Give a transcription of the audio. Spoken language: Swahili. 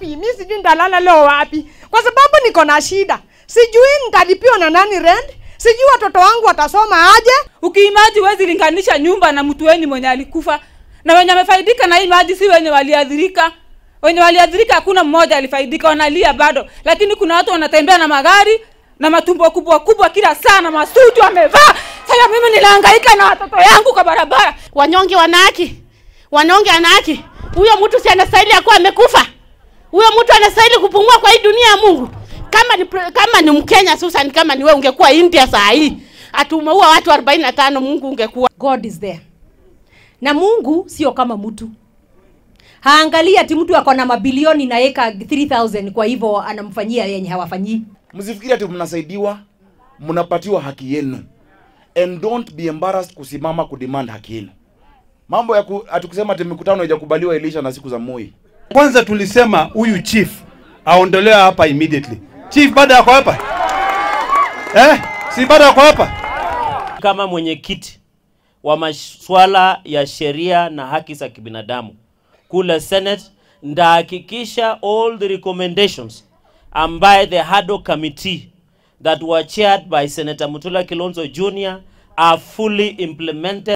Mimi sijui nitalala leo wapi kwa sababu niko na shida. Sijui nitalipiwa na nani rent, sijui watoto wangu watasoma aje. Ukiimaji wezi linganisha nyumba na mtu weni mwenye alikufa. Na wenye wamefaidika na hii maji si wenye waliadhirika. Wenye waliadhirika hakuna mmoja alifaidika, wanalia bado. Lakini kuna watu wanatembea na magari na matumbo kubwa kubwa kila saa na masuti wamevaa. Sasa mimi ninahangaika na watoto yangu kwa barabara. Wanyonge wanaki. Wanyonge anaki. Huyo mtu si anastahili akuwa amekufa. Huyo mtu anastahili kupumua kwa hii dunia ya Mungu. Kama ni Mkenya Susan, kama ni wewe ungekuwa India saa hii, atumeua watu 45, Mungu ungekuwa. God is there. Na Mungu sio kama mtu. Haangalia ati mtu ako na mabilioni na eka 3000 kwa hivyo anamfanyia yenye hawafanyii. Msifikiri ati mnasaidiwa, mnapatiwa haki yenu. And don't be embarrassed kusimama kudemand haki yenu. Mambo ya atukusema ati mikutano haijakubaliwa Elisha na siku za Moi. Kwanza tulisema huyu chief aondolewe hapa immediately. Chief bado yako hapa? Si bado yako hapa? Kama mwenyekiti wa masuala ya sheria na haki za kibinadamu kule Senate, ndahakikisha all the recommendations by the Hado Committee that were chaired by Senator Mutula Kilonzo Jr. are fully implemented.